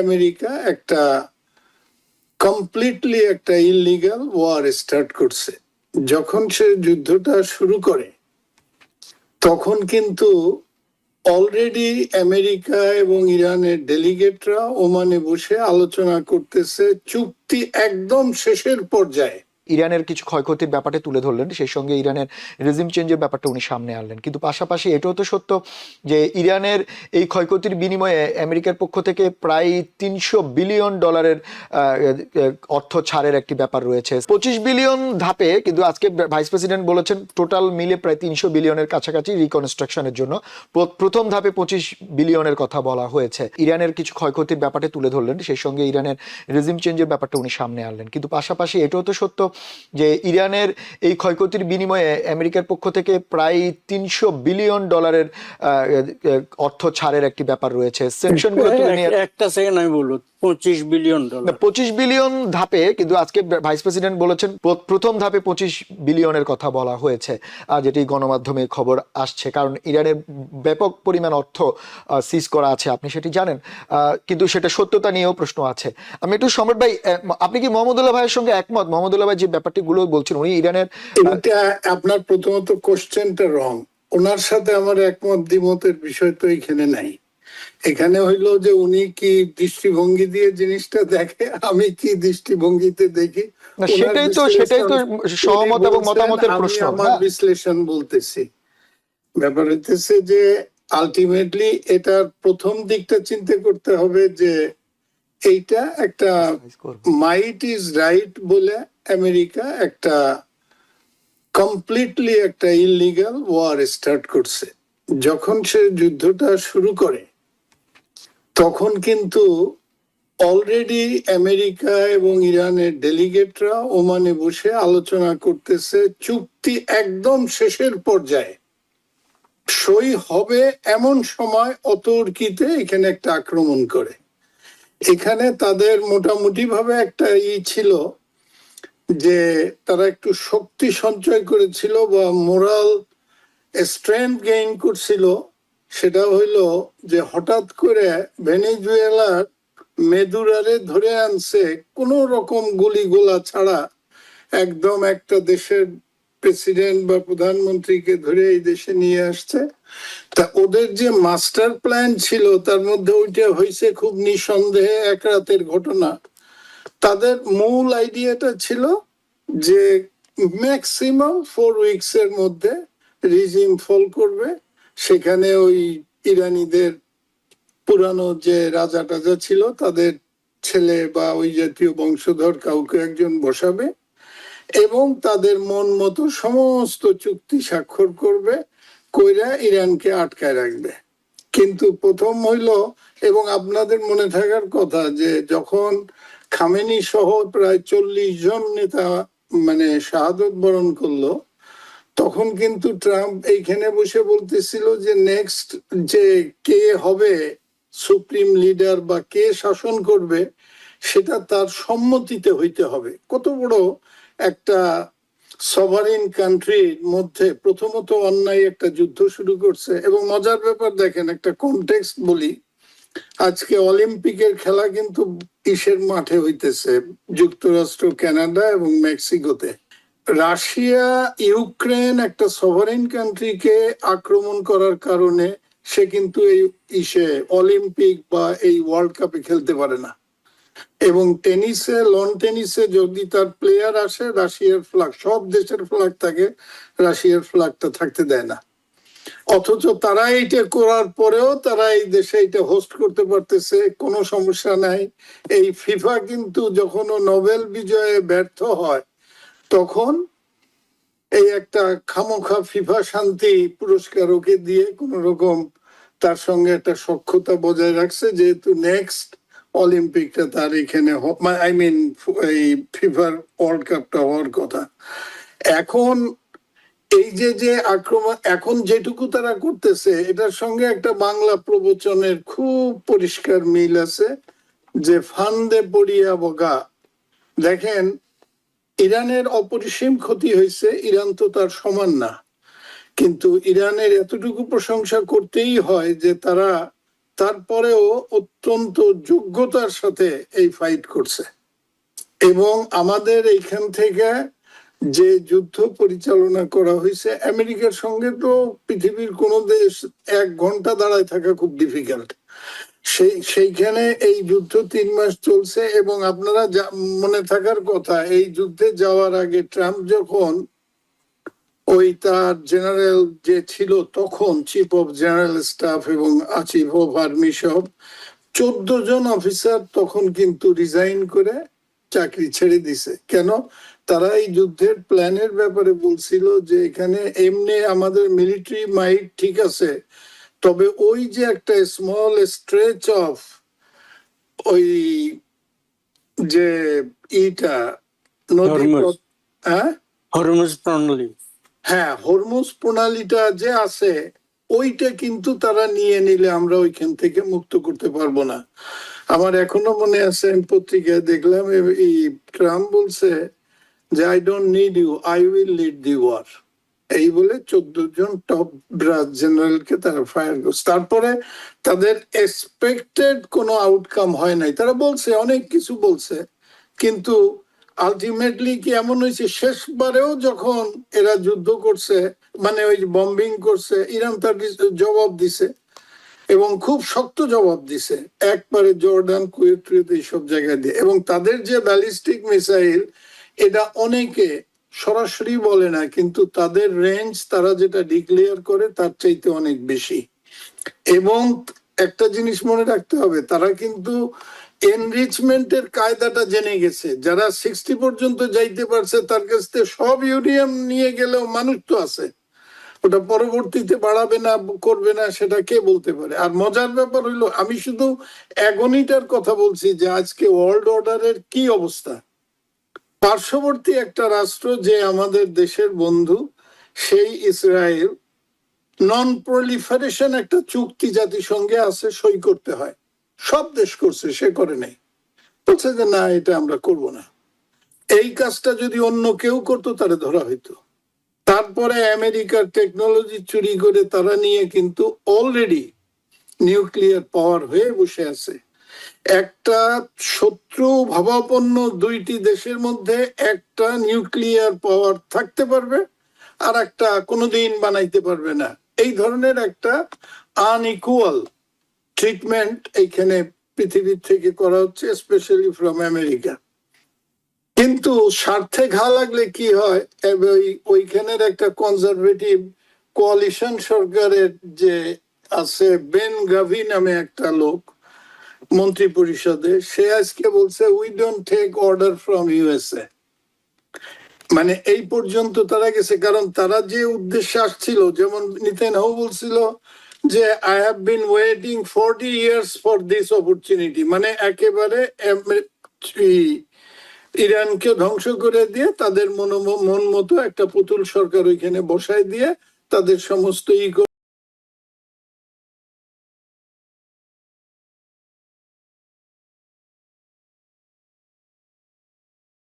America একটা completely একটা illegal war start করছে। যখন সে যুদ্ধটা শুরু করে তখন কিন্তু অলরেডি আমেরিকা এবং ইরানের ডেলিগেটরা ওমানে বসে আলোচনা করতেছে, চুক্তি একদম শেষের পর্যায়ে। ইরানের কিছু ক্ষয়ক্ষতির ব্যাপারটা তুলে ধরলেন, সেই সঙ্গে ইরানের রেজিম চেঞ্জের ব্যাপারটা উনি সামনে আনলেন, কিন্তু পাশাপাশি এটাও তো সত্য যে ইরানের এই ক্ষয়ক্ষতির বিনিময়ে আমেরিকার পক্ষ থেকে প্রায় $300 বিলিয়ন অর্থ ছাড়ের একটি ব্যাপার রয়েছে। 25 বিলিয়ন ধাপে, কিন্তু আজকে ভাইস প্রেসিডেন্ট বলেছেন টোটাল মিলে প্রায় 300 বিলিয়নের কাছাকাছি রিকনস্ট্রাকশনের জন্য। প্রথম ধাপে 25 বিলিয়নের কথা বলা হয়েছে। ইরানের কিছু ক্ষয়ক্ষতির ব্যাপারটা তুলে ধরলেন, সেই সঙ্গে ইরানের রেজিম চেঞ্জের ব্যাপারটা উনি সামনে আনলেন, কিন্তু পাশাপাশি এটাও তো সত্য যে ইরানের এই ক্ষয়ক্ষতির বিনিময়ে আমেরিকার পক্ষ থেকে প্রায় $300 বিলিয়ন অর্থ ছাড়ের একটি ব্যাপার রয়েছে। সেকশনগুলো তুলে নিয়ে একটা সেকেন্ড আমি বলবো, $25 বিলিয়ন। 25 বিলিয়ন ধাপে, কিন্তু আজকে ভাইস প্রেসিডেন্ট বলেছেন প্রথম ধাপে 25 বিলিয়নের কথা বলা হয়েছে, যেটি গণমাধ্যমে খবর আসছে। কারণ ইরানের ব্যাপক পরিমাণ অর্থ সিজ করা আছে, আপনি সেটি জানেন, কিন্তু সেটা সত্যতা নিয়েও প্রশ্ন আছে। আমি একটু সম্রাট ভাই, আপনি কি মোহাম্মদুল্লাহ ভাইয়ের সঙ্গে একমত? মোহাম্মদুল্লাহ ভাই যে ব্যাপারটি গুলো বলছেন, উনি ইরানের আপনার প্রথমত কোশ্চেনটা রং। ওনার সাথে আমার একমত দ্বিমতের বিষয় তো এখানে নাই। এখানে হইলো যে উনি কি দৃষ্টিভঙ্গি দিয়ে জিনিসটা দেখে, আমি কি দৃষ্টিভঙ্গিতে দেখি, সেটাই তো সহমত এবং মতামতের প্রশ্ন। আমার বিশ্লেষণ বলতেছি। ব্যাপার হইতেছে যে আলটিমেটলি এটার প্রথম দিকটা চিন্তা করতে হবে যে এইটা একটা মাইট ইজ রাইট বলে আমেরিকা একটা কমপ্লিটলি একটা ইলিগাল ওয়ার স্টার্ট করছে। যখন সে যুদ্ধটা শুরু করে তখন কিন্তু অলরেডি আমেরিকা এবং ইরানের ডেলিগেটরা ওমানে বসে আলোচনা করতেছে, চুক্তি একদম শেষের পর্যায়ে সই হবে এমন সময় অতর্কিতে এখানে একটা আক্রমণ করে। এখানে তাদের মোটামুটি ভাবে একটা ছিল যে তারা একটু শক্তি সঞ্চয় করেছিল বা মোরাল স্ট্রেংথ গেইন করছিল। সেটা হইলো যে হঠাৎ করে ভেনেজুয়েলার মেদুরারে ধরে আনছে কোন রকম গুলি গোলা ছাড়া, একদম একটা দেশের প্রেসিডেন্ট বা প্রধানমন্ত্রীকে ধরে এই দেশে নিয়ে আসছে। তা ওদের যে মাস্টার প্ল্যান ছিল তার মধ্যে ওইটা হয়েছে খুব নিঃসন্দেহে এক রাতের ঘটনা। তাদের মূল আইডিয়াটা ছিল যে ম্যাক্সিমাম 4 উইকস এর মধ্যে রিজিম ফল করবে। সেখানে ওই ইরানিদের পুরানো যে রাজা টাজা ছিল তাদের ছেলে বা ওই জাতীয় বংশধর কাউকে একজন বসাবে এবং তাদের মন মতো সমস্ত চুক্তি স্বাক্ষর করবে, কইরা ইরানকে আটকায় রাখবে। কিন্তু প্রথম হইল, এবং আপনাদের মনে থাকার কথা যে যখন খামেনি সহ প্রায় 40 জন নেতা শাহাদত বরণ করলো, তখন কিন্তু ট্রাম্প এইখানে বসে বলতেছিল যে নেক্সট যে কে হবে সুপ্রিম লিডার বা কে শাসন করবে সেটা তার সম্মতিতে হইতে হবে। কত বড় একটা সভারিন কান্ট্রির মধ্যে প্রথমত অন্যায় একটা যুদ্ধ শুরু করছে। এবং মজার ব্যাপার দেখেন, একটা কনটেক্সট বলি, আজকে অলিম্পিকের খেলা কিন্তু ইসের মাঠে হইতেছে, যুক্তরাষ্ট্র, কানাডা এবং মেক্সিকোতে। রাশিয়া ইউক্রেন একটা সভারেন কান্ট্রিকে আক্রমণ করার কারণে সে কিন্তু এই অলিম্পিক বা এই ওয়ার্ল্ড কাপে খেলতে পারে না। এবং টেনিসে, লন টেনিসে যদি তার প্লেয়ার আসে, রাশিয়ার ফ্ল্যাগ, সব দেশের ফ্ল্যাগ থাকে, রাশিয়ার ফ্ল্যাগটা থাকতে দেয় না। অথচ তারা এইটা করার পরেও তারা এই দেশে এটা হোস্ট করতে পারতেছে, কোনো সমস্যা নাই। এই ফিফা কিন্তু যখন নোবেল বিজয়ে ব্যর্থ হয় তখন এই একটা খামোখা ফিফা শান্তি পুরস্কার ওকে দিয়ে কোন রকম তার সঙ্গে একটা সখ্যতা বজায় রাখছে, যেহেতু নেক্সট অলিম্পিকটা তার এখানে এই ফিফার ওয়ার্ল্ড কাপটা হওয়ার কথা। এখন এই যে আক্রমণ এখন যেটুকু তারা করতেছে, এটার সঙ্গে একটা বাংলা প্রবচনের খুব পরিষ্কার মিল আছে, যে ফান্দে পড়িয়া বগা। দেখেন, ইরানের অপরিসীম ক্ষতি হয়েছে, ইরান তো তার সমান না, কিন্তু ইরানের এতটুকু প্রশংসা করতেই হয় যে তারা তারপরেও অত্যন্ত যোগ্যতার সাথে এই ফাইট করছে। এবং আমাদের এইখান থেকে যে যুদ্ধ পরিচালনা করা হয়েছে, আমেরিকার সঙ্গে তো পৃথিবীর কোনো দেশ 1 ঘন্টা দাঁড়ায় থাকা খুব ডিফিকাল্ট। সেইখানে এই যুদ্ধ 3 মাস চলছে। এবং আপনারা মনে থাকার কথা, এই যুদ্ধে যাওয়ার আগে ট্রাম্প যখন ওই তার জেনারেল যে ছিল তখন চিফ অফ জেনারেল স্টাফ এবং চিফ অফ আর্মি সব 14 জন অফিসার তখন কিন্তু রিজাইন করে চাকরি ছেড়ে দিছে। কেন? তারা এই যুদ্ধের প্ল্যানের ব্যাপারে বলছিল যে এখানে এমনি আমাদের মিলিটারি মাইট ঠিক আছে, তবে ওই যে একটা স্মল স্ট্রেচ অফ ওই যে নদী, হরমুজ। হ্যাঁ হরমুজ প্রণালী। হ্যাঁ, হরমুজ প্রণালীটা যে আছে ওইটা কিন্তু তারা নিয়ে নিলে আমরা ওইখান থেকে মুক্ত করতে পারবো না। আমার এখনো মনে আছে, আমি পত্রিকায় দেখলাম এই ট্রাম্প বলছে যে I don't need you, I will lead the war. এই বলে 14 জন টপ ব্রাস জেনারেলকে তারা ফায়ার করছে। তারপরে তাদের এক্সপেক্টেড কোনো আউটকাম হয় নাই। তারা বলছে অনেক কিছু বলছে, কিন্তু আলটিমেটলি কি এমন হয়েছে, শেষবারেও যখন এরা যুদ্ধ করছে, মানে ওই বম্বিং করছে, ইরান তার জবাব দিছে এবং খুব শক্ত জবাব দিছে, একবারে জর্ডান, কুয়েত এইসব জায়গায় দিয়ে। এবং তাদের যে ব্যালিস্টিক মিসাইল, এটা অনেকে সরাসরি বলে না, কিন্তু তাদের রেঞ্জ তারা যেটা ডিক্লেয়ার করে তার চাইতে অনেক বেশি। এবং একটা জিনিস মনে রাখতে হবে, তারা কিন্তু এনরিচমেন্টের কায়দাটা জেনে গেছে। যারা 60 পর্যন্ত যাইতে পারছে তার কাছ থেকে সব ইউরেনিয়াম নিয়ে গেলেও মানুষ তো আছে, ওটা পরবর্তীতে বাড়াবে না করবে না সেটা কে বলতে পারে। আর মজার ব্যাপার হইলো, আমি শুধু এগোনিটার কথা বলছি যে আজকে ওয়ার্ল্ড অর্ডারের কি অবস্থা। পার্শ্ববর্তী একটা রাষ্ট্র যে আমাদের দেশের বন্ধু, সেই ইসরায়েল নন প্রলিফারেশন একটা চুক্তি জাতিসংঘে আছে, সই করতে হয়। সব দেশ করছে, সে করে নাই। বলছে যে না, এটা আমরা করব না। এই কাজটা যদি অন্য কেউ করতো তারা ধরা হইতো। তারপরে আমেরিকার টেকনোলজি চুরি করে তারা নিয়ে কিন্তু অলরেডি নিউক্লিয়ার পাওয়ার হয়ে বসে আছে। একটা শত্রু ভাবাপন্ন 2টি দেশের মধ্যে একটা নিউক্লিয়ার পাওয়ার থাকতে পারবে, আর একটা কোনোদিন বানাইতে পারবে না। এই ধরনের একটা আনইকুয়াল ট্রিটমেন্ট এইখানে পৃথিবীর থেকে করা হচ্ছে, স্পেশালি ফ্রম আমেরিকা। কিন্তু স্বার্থে ঘা লাগলে কি হয়, ওইখানের একটা কনজারভেটিভ কোয়ালিশন সরকারের যে আছে, বেন গাভি নামে একটা লোক মন্ত্রী পরিষদে, সে আজকে বলছে we don't take order from USA. মানে এই পর্যন্ত তারা গেছে। কারণ তারা যে উদ্দেশ্যে আসছিল, যেমন নেতানিয়াহু বলছিল যে I have been waiting 40 years for this opportunity, মানে একেবারে ইরানকে ধ্বংস করে দিয়ে তাদের মন মতো একটা পুতুল সরকার ওইখানে বসায় দিয়ে তাদের সমস্ত